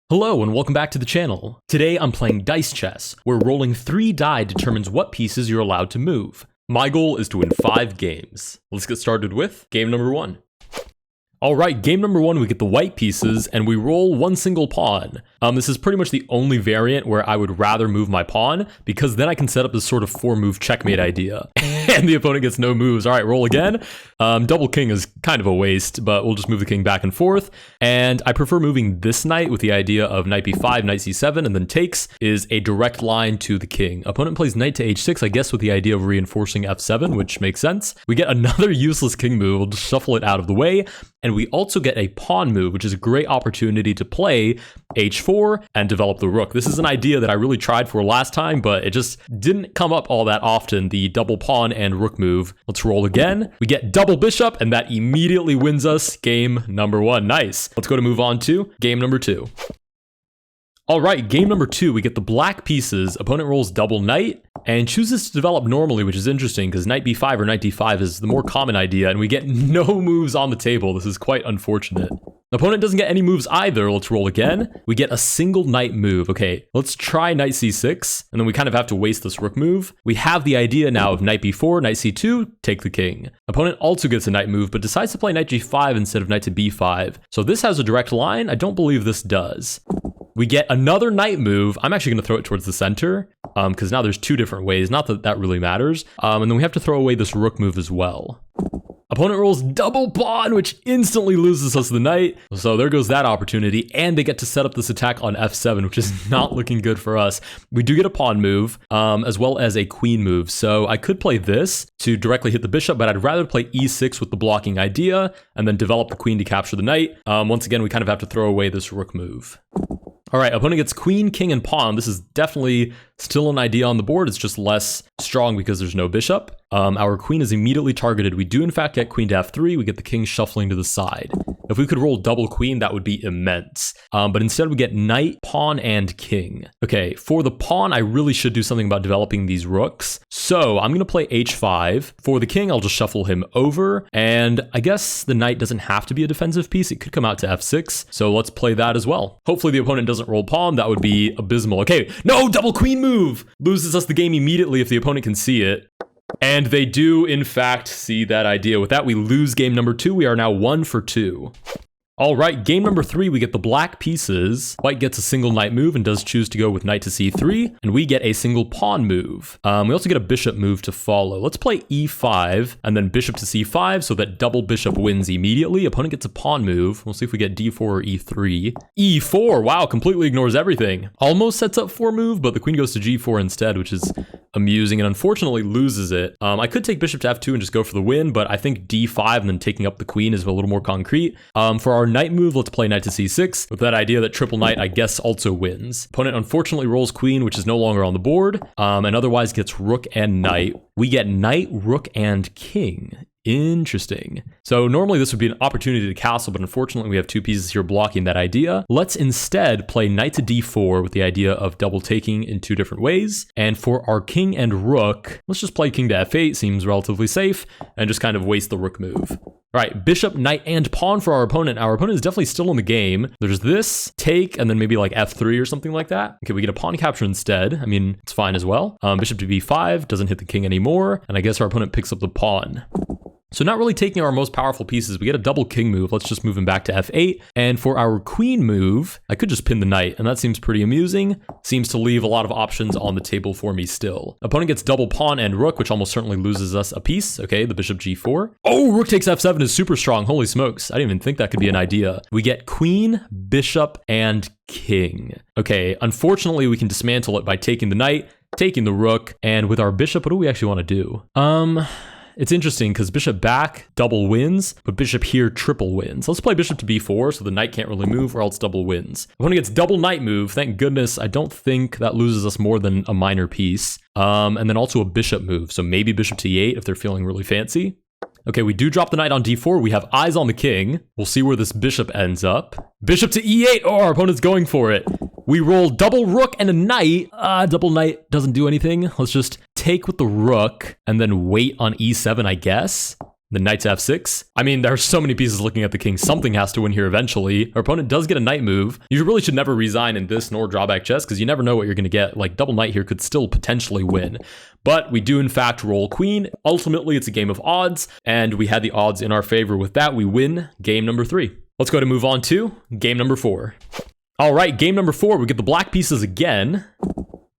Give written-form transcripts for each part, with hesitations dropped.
Hello and welcome back to the channel. Today I'm playing Dice Chess, where rolling 3 die determines what pieces you're allowed to move. My goal is to win 5 games. Let's get started with game number 1. Alright, game number 1 we get the white pieces and we roll one single pawn. This is pretty much the only variant where I would rather move my pawn, because then I can set up this sort of 4-move checkmate idea. And the opponent gets no moves. Alright, roll again. Double king is kind of a waste, but we'll just move the king back and forth. And I prefer moving this knight with the idea of knight b5, knight c7, and then takes is a direct line to the king. Opponent plays knight to h6, I guess with the idea of reinforcing f7, which makes sense. We get another useless king move. We'll just shuffle it out of the way. And we also get a pawn move, which is a great opportunity to play h4 and develop the rook. This is an idea that I really tried for last time, but it just didn't come up all that often, the double pawn and rook move. Let's roll again. We get double bishop, and that immediately wins us game number 1. Nice. Let's go to move on to game number 2. All right, game number 2, we get the black pieces. Opponent rolls double knight and chooses to develop normally, which is interesting because knight b5 or knight d5 is the more common idea, and we get no moves on the table. This is quite unfortunate. Opponent doesn't get any moves either. Let's roll again. We get a single knight move. Okay, let's try knight c6, and then we kind of have to waste this rook move. We have the idea now of knight b4, knight c2, take the king. Opponent also gets a knight move, but decides to play knight g5 instead of knight to b5. So this has a direct line. I don't believe this does. We get another knight move. I'm actually going to throw it towards the center because now there's 2 different ways. Not that that really matters. And then we have to throw away this rook move as well. Opponent rolls double pawn, which instantly loses us the knight. So there goes that opportunity. And they get to set up this attack on f7, which is not looking good for us. We do get a pawn move as well as a queen move. So I could play this to directly hit the bishop, but I'd rather play e6 with the blocking idea and then develop the queen to capture the knight. Once again, we kind of have to throw away this rook move. All right, opponent gets queen, king, and pawn. This is definitely still an idea on the board. It's just less strong because there's no bishop. Our queen is immediately targeted. We do in fact get queen to f3. We get the king shuffling to the side. If we could roll double queen, that would be immense. But instead we get knight, pawn, and king. Okay, for the pawn, I really should do something about developing these rooks. So I'm gonna play h5. For the king, I'll just shuffle him over. And I guess the knight doesn't have to be a defensive piece. It could come out to f6. So let's play that as well. Hopefully the opponent doesn't roll pawn. That would be abysmal. Okay, no, double queen move! Loses us the game immediately if the opponent can see it. And they do, in fact, see that idea. With that, we lose game number 2. We are now 1 for 2. All right, game number 3, we get the black pieces. White gets a single knight move and does choose to go with knight to c3, and we get a single pawn move. We also get a bishop move to follow. Let's play e5 and then bishop to c5 so that double bishop wins immediately. Opponent gets a pawn move. We'll see if we get d4 or e3. e4, wow, completely ignores everything. Almost sets up 4 move, but the queen goes to g4 instead, which is amusing and unfortunately loses it. I could take bishop to f2 and just go for the win, but I think d5 and then taking up the queen is a little more concrete. For our knight move, let's play knight to c6 with that idea that triple knight, I guess, also wins. Opponent unfortunately rolls queen, which is no longer on the board, and otherwise gets rook and knight. We get knight, rook, and king. Interesting. So normally this would be an opportunity to castle, but unfortunately we have 2 pieces here blocking that idea. Let's instead play knight to d4 with the idea of double taking in 2 different ways. And for our king and rook, let's just play king to f8, seems relatively safe, and just kind of waste the rook move. All right, bishop, knight, and pawn for our opponent. Our opponent is definitely still in the game. There's this, take, and then maybe like f3 or something like that. Okay, we get a pawn capture instead. I mean, it's fine as well. Bishop to b5, doesn't hit the king anymore, and I guess our opponent picks up the pawn. So not really taking our most powerful pieces. We get a double king move. Let's just move him back to f8. And for our queen move, I could just pin the knight, and that seems pretty amusing. Seems to leave a lot of options on the table for me still. Opponent gets double pawn and rook, which almost certainly loses us a piece. Okay, the bishop g4. Oh, rook takes f7 is super strong. Holy smokes. I didn't even think that could be an idea. We get queen, bishop, and king. Okay, unfortunately, we can dismantle it by taking the knight, taking the rook, and with our bishop, what do we actually want to do? It's interesting because bishop back double wins, but bishop here triple wins. Let's play bishop to b4 so the knight can't really move or else double wins. Opponent gets double knight move. Thank goodness. I don't think that loses us more than a minor piece. And then also a bishop move. So maybe bishop to e8 if they're feeling really fancy. Okay, we do drop the knight on d4. We have eyes on the king. We'll see where this bishop ends up. Bishop to e8. Oh, our opponent's going for it. We roll double rook and a knight. Double knight doesn't do anything. Let's just take with the rook and then wait on e7, I guess. The knight to f6. I mean, there are so many pieces looking at the king. Something has to win here eventually. Our opponent does get a knight move. You really should never resign in this nor drawback chess because you never know what you're going to get. Like, double knight here could still potentially win. But we do, in fact, roll queen. Ultimately, it's a game of odds, and we had the odds in our favor. With that, we win game number 3. Let's go to move on to game number 4. All right, game number 4, we get the black pieces again.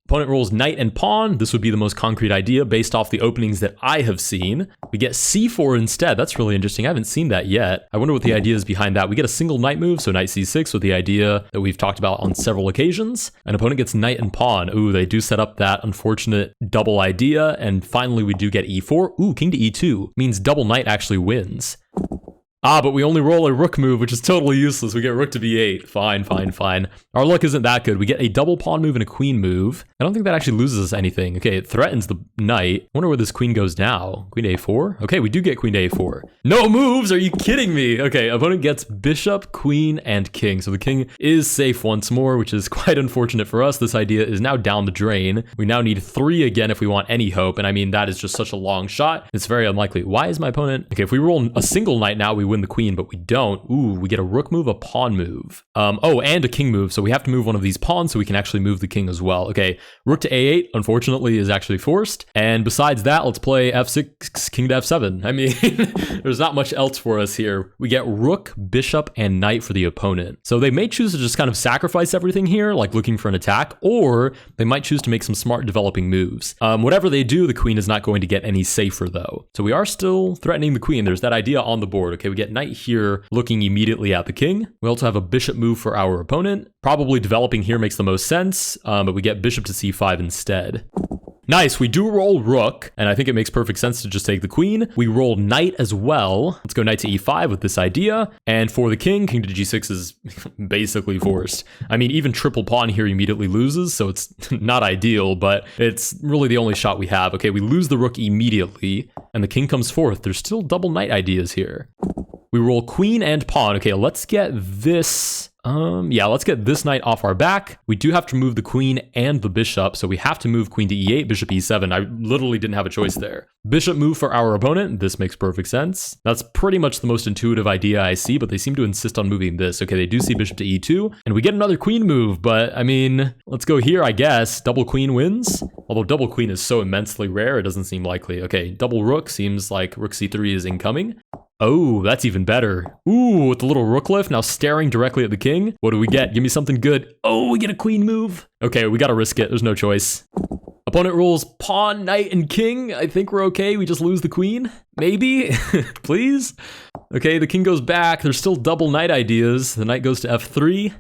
Opponent rolls knight and pawn. This would be the most concrete idea based off the openings that I have seen. We get c4 instead. That's really interesting. I haven't seen that yet. I wonder what the idea is behind that. We get a single knight move, so knight c6 with the idea that we've talked about on several occasions. An opponent gets knight and pawn. Ooh, they do set up that unfortunate double idea. And finally, we do get e4. Ooh, king to e2 means double knight actually wins. Ah, but we only roll a rook move, which is totally useless. We get rook to b8. Fine, fine, fine. Our luck isn't that good. We get a double pawn move and a queen move. I don't think that actually loses us anything. Okay, it threatens the knight. I wonder where this queen goes now. Queen to a4? Okay, we do get queen to a4. No moves? Are you kidding me? Okay, opponent gets bishop, queen, and king. So the king is safe once more, which is quite unfortunate for us. This idea is now down the drain. We now need 3 again if we want any hope. And I mean, that is just such a long shot. It's very unlikely. Why is my opponent? Okay, if we roll a single knight now, we win the queen, but we don't. Ooh, we get a rook move, a pawn move. Oh, and a king move. So we have to move one of these pawns so we can actually move the king as well. Okay, rook to a8, unfortunately, is actually forced. And besides that, let's play f6, king to f7. I mean, there's not much else for us here. We get rook, bishop, and knight for the opponent. So they may choose to just kind of sacrifice everything here, like looking for an attack, or they might choose to make some smart developing moves. Whatever they do, the queen is not going to get any safer though. So we are still threatening the queen. There's that idea on the board. Okay, we get knight here looking immediately at the king. We also have a bishop move for our opponent. Probably developing here makes the most sense, but we get bishop to c5 instead. Nice, we do roll rook, and I think it makes perfect sense to just take the queen. We roll knight as well. Let's go knight to e5 with this idea. And for the king, king to g6 is basically forced. I mean, even triple pawn here immediately loses, so it's not ideal, but it's really the only shot we have. Okay, we lose the rook immediately, and the king comes forth. There's still double knight ideas here. We roll queen and pawn. Okay, let's get this... let's get this knight off our back. We do have to move the queen and the bishop, so we have to move queen to e8, bishop e7. I literally didn't have a choice there. Bishop move for our opponent. This makes perfect sense. That's pretty much the most intuitive idea I see, but they seem to insist on moving this. Okay, they do see bishop to e2, and we get another queen move, but I mean, let's go here, I guess. Double queen wins. Although double queen is so immensely rare, it doesn't seem likely. Okay, double rook seems like rook c3 is incoming. Oh, that's even better. Ooh, with the little rook lift, now staring directly at the king. What do we get? Give me something good. Oh, we get a queen move. Okay, we gotta risk it. There's no choice. Opponent rolls pawn, knight, and king. I think we're okay. We just lose the queen. Maybe? Please? Okay, the king goes back. There's still double knight ideas. The knight goes to f3.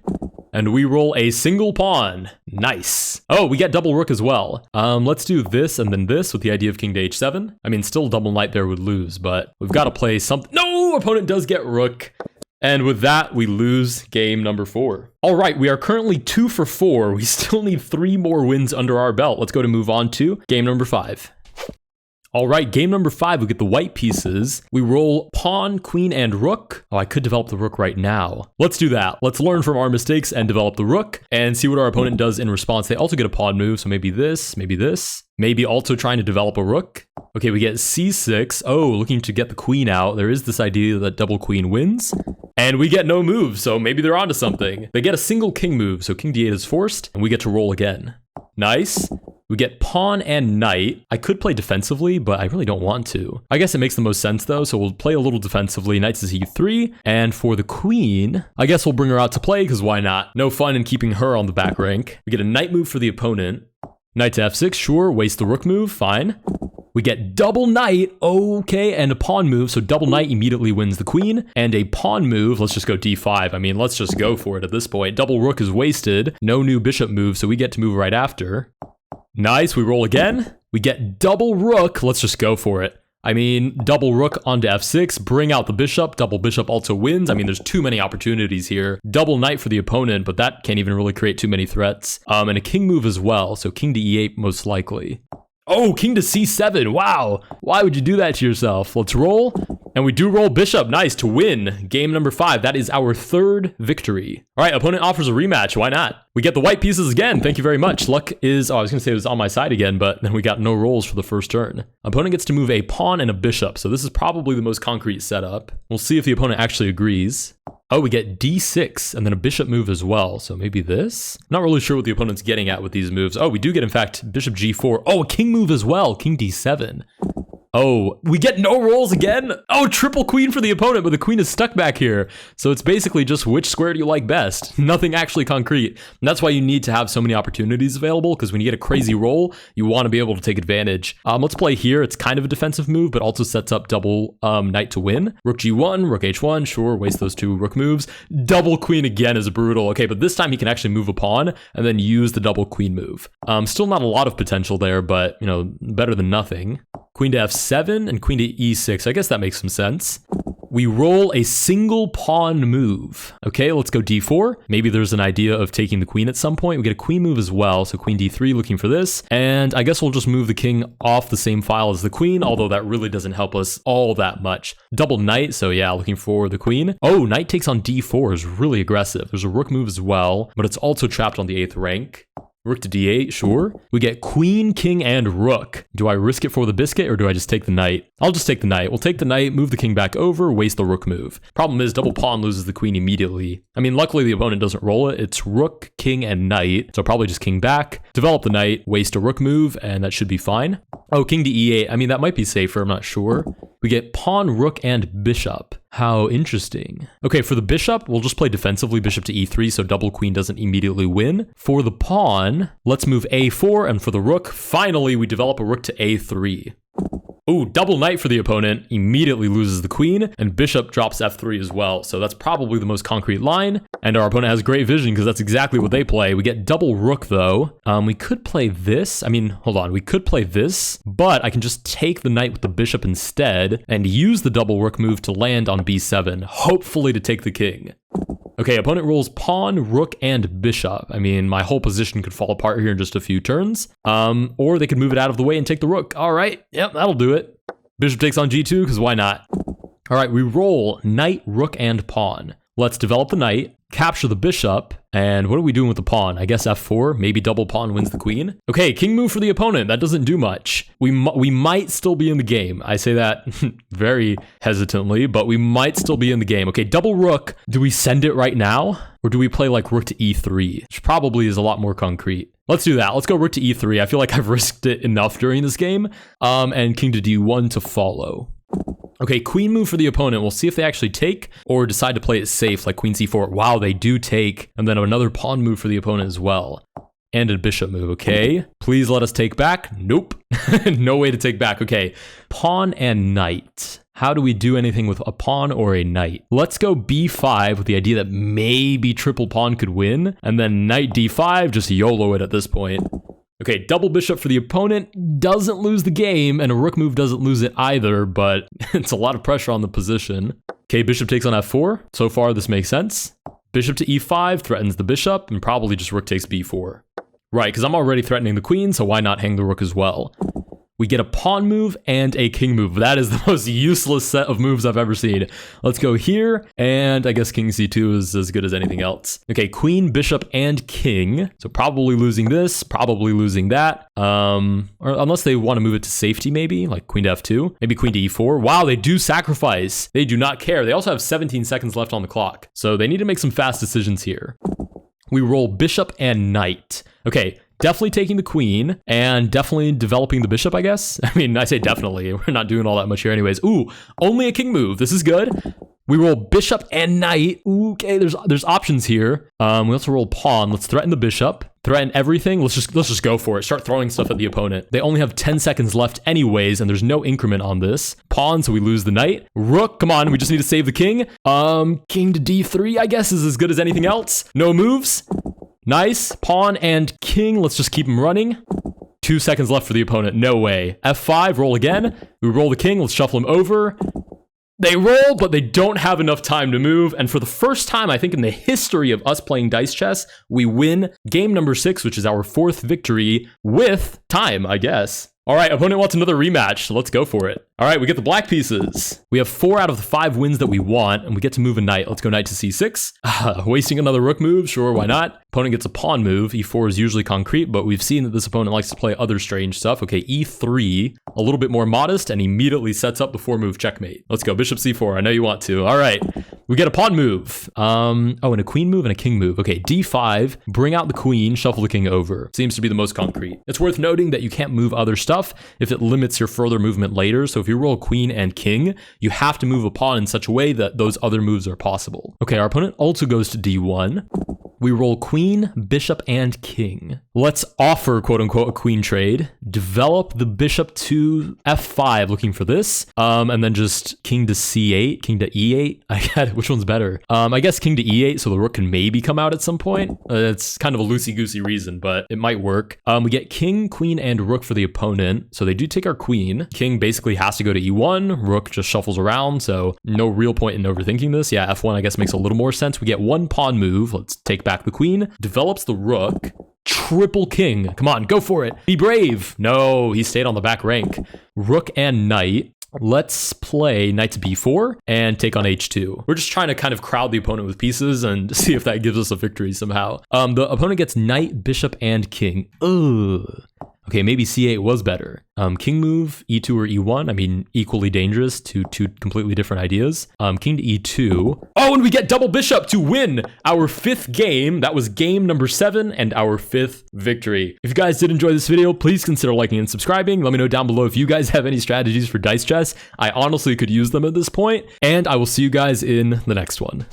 And we roll a single pawn. Nice. Oh, we get double rook as well. Let's do this and then this with the idea of king to h7. I mean, still double knight there would lose, but we've got to play something. No, opponent does get rook. And with that, we lose game number 4. All right, we are currently 2 for 4. We still need 3 more wins under our belt. Let's go to move on to game number 5. All right, game number 5, we get the white pieces. We roll pawn, queen, and rook. Oh, I could develop the rook right now. Let's do that. Let's learn from our mistakes and develop the rook and see what our opponent does in response. They also get a pawn move, so maybe this, maybe also trying to develop a rook. Okay, we get c6. Oh, looking to get the queen out. There is this idea that double queen wins. And we get no move, so maybe they're onto something. They get a single king move, so king d8 is forced, and we get to roll again. Nice. We get pawn and knight. I could play defensively, but I really don't want to. I guess it makes the most sense though, so we'll play a little defensively. Knight to c3, and for the queen, I guess we'll bring her out to play, because why not? No fun in keeping her on the back rank. We get a knight move for the opponent. Knight to f6, sure, waste the rook move, fine. We get double knight, okay, and a pawn move, so double knight immediately wins the queen, and a pawn move, let's just go d5. I mean, let's just go for it at this point. Double rook is wasted, no new bishop move, so we get to move right after. Nice, we roll again. We get double rook, let's just go for it. I mean, double rook onto f6, bring out the bishop, double bishop also wins. I mean, there's too many opportunities here. Double knight for the opponent, but that can't even really create too many threats. And a king move as well, so king to e8 most likely. Oh, king to c7, wow. Why would you do that to yourself? Let's roll. And we do roll bishop. Nice, to win game number 5. That is our 3rd victory. All right, opponent offers a rematch. Why not? We get the white pieces again. Thank you very much. Luck is, I was going to say it was on my side again, but then we got no rolls for the first turn. Opponent gets to move a pawn and a bishop. So this is probably the most concrete setup. We'll see if the opponent actually agrees. Oh, we get d6 and then a bishop move as well. So maybe this? Not really sure what the opponent's getting at with these moves. Oh, we do get, in fact, bishop g4. Oh, a king move as well. King d7. Oh, we get no rolls again? Oh, triple queen for the opponent, but the queen is stuck back here. So it's basically just which square do you like best? Nothing actually concrete. And that's why you need to have so many opportunities available, because when you get a crazy roll, you want to be able to take advantage. Let's play here. It's kind of a defensive move, but also sets up double knight to win. Rook g1, rook h1, sure, waste those 2 rook moves. Double queen again is brutal. Okay, but this time he can actually move a pawn and then use the double queen move. Still not a lot of potential there, but, better than nothing. Queen to f7 and queen to e6. I guess that makes some sense. We roll a single pawn move. Okay, let's go d4. Maybe there's an idea of taking the queen at some point. We get a queen move as well. So queen d3 looking for this. And I guess we'll just move the king off the same file as the queen, although that really doesn't help us all that much. Double knight. So yeah, looking for the queen. Oh, knight takes on d4 is really aggressive. There's a rook move as well, but it's also trapped on the 8th rank. Rook to d8, sure. We get queen, king, and rook. Do I risk it for the biscuit or do I just take the knight? I'll just take the knight. We'll take the knight, move the king back over, waste the rook move. Problem is double pawn loses the queen immediately. I mean, luckily the opponent doesn't roll it. It's rook, king, and knight. So probably just king back, develop the knight, waste a rook move, and that should be fine. Oh, king to e8. I mean, that might be safer. I'm not sure. We get pawn, rook, and bishop. How interesting. Okay, for the bishop, we'll just play defensively bishop to e3 so double queen doesn't immediately win. For the pawn, let's move a4, and for the rook, finally we develop a rook to a3. Ooh, double knight for the opponent, immediately loses the queen, and bishop drops f3 as well. So that's probably the most concrete line, and our opponent has great vision because that's exactly what they play. We get double rook though. We could play this. I mean, hold on, we could play this, but I can just take the knight with the bishop instead and use the double rook move to land on b7, hopefully to take the king. Okay, opponent rolls pawn, rook, and bishop. I mean, my whole position could fall apart here in just a few turns. Or they could move it out of the way and take the rook. All right, yep, that'll do it. Bishop takes on g2, because why not? All right, we roll knight, rook, and pawn. Let's develop the knight, capture the bishop, and what are we doing with the pawn? I guess f4, maybe double pawn wins the queen. Okay, king move for the opponent. That doesn't do much. We might still be in the game. I say that very hesitantly, but we might still be in the game. Okay, double rook. Do we send it right now? Or do we play like rook to e3? Which probably is a lot more concrete. Let's do that. Let's go rook to e3. I feel like I've risked it enough during this game. And king to d1 to follow. Okay, queen move for the opponent. We'll see if they actually take or decide to play it safe like queen c4. Wow, they do take. And then another pawn move for the opponent as well. And a bishop move, okay. Please let us take back. Nope. No way to take back. Okay, pawn and knight. How do we do anything with a pawn or a knight? Let's go b5 with the idea that maybe triple pawn could win. And then knight d5, just YOLO it at this point. Okay, double bishop for the opponent doesn't lose the game, and a rook move doesn't lose it either, but it's a lot of pressure on the position. Okay, bishop takes on f4. So far, this makes sense. Bishop to e5 threatens the bishop, and probably just rook takes b4. Right, because I'm already threatening the queen, so why not hang the rook as well? We get a pawn move and a king move. That is the most useless set of moves I've ever seen. Let's go here, and I guess king c2 is as good as anything else. Okay, queen, bishop, and king. So probably losing this, probably losing that. Or unless they want to move it to safety maybe, like queen to f2. Maybe queen to e4. Wow, they do sacrifice. They do not care. They also have 17 seconds left on the clock. So they need to make some fast decisions here. We roll bishop and knight. Okay, definitely taking the queen and definitely developing the bishop, I guess. I mean, I say definitely. We're not doing all that much here anyways. Ooh, only a king move. This is good. We roll bishop and knight. Ooh, okay, there's options here. We also roll pawn. Let's threaten the bishop. Threaten everything. Let's just go for it. Start throwing stuff at the opponent. They only have 10 seconds left anyways, and there's no increment on this. Pawn, so we lose the knight. Rook, come on, we just need to save the king. King to d3, I guess, is as good as anything else. No moves. Nice. Pawn and king. Let's just keep them running. 2 seconds left for the opponent. No way. f5, roll again. We roll the king. Let's shuffle him over. They roll, but they don't have enough time to move. And for the first time, I think in the history of us playing dice chess, we win game number 6, which is our 4th victory with time, I guess. All right, opponent wants another rematch, so let's go for it. All right, we get the black pieces. We have 4 out of the 5 wins that we want, and we get to move a knight. Let's go knight to c6. Wasting another rook move, sure, why not? Opponent gets a pawn move. e4 is usually concrete, but we've seen that this opponent likes to play other strange stuff. Okay, e3, a little bit more modest, and immediately sets up the 4-move checkmate. Let's go, bishop c4. I know you want to. All right, we get a pawn move. And a queen move and a king move. Okay, d5, bring out the queen, shuffle the king over. Seems to be the most concrete. It's worth noting that you can't move other stuff if it limits your further movement later. So if you roll queen and king, you have to move a pawn in such a way that those other moves are possible. Okay, our opponent also goes to d1. We roll queen, bishop, and king. Let's offer, quote unquote, a queen trade. Develop the bishop to f5, looking for this. And then just king to c8, king to e8. I get it. Which one's better? I guess king to e8, so the rook can maybe come out at some point. It's kind of a loosey-goosey reason, but it might work. We get king, queen, and rook for the opponent. So they do take our queen. King basically has to go to e1. Rook just shuffles around, so no real point in overthinking this. Yeah, f1, I guess, makes a little more sense. We get 1 pawn move. Let's take back the queen. Develops the rook. Triple king. Come on, go for it. Be brave. No, he stayed on the back rank. Rook and knight. Let's play knight to b4 and take on h2. We're just trying to kind of crowd the opponent with pieces and see if that gives us a victory somehow. The opponent gets knight, bishop, and king. Ugh. Okay, maybe c8 was better. King move, e2 or e1. I mean, equally dangerous to 2 completely different ideas. King to e2. Oh, and we get double bishop to win our 5th game. That was game number 7 and our 5th victory. If you guys did enjoy this video, please consider liking and subscribing. Let me know down below if you guys have any strategies for dice chess. I honestly could use them at this point. And I will see you guys in the next one.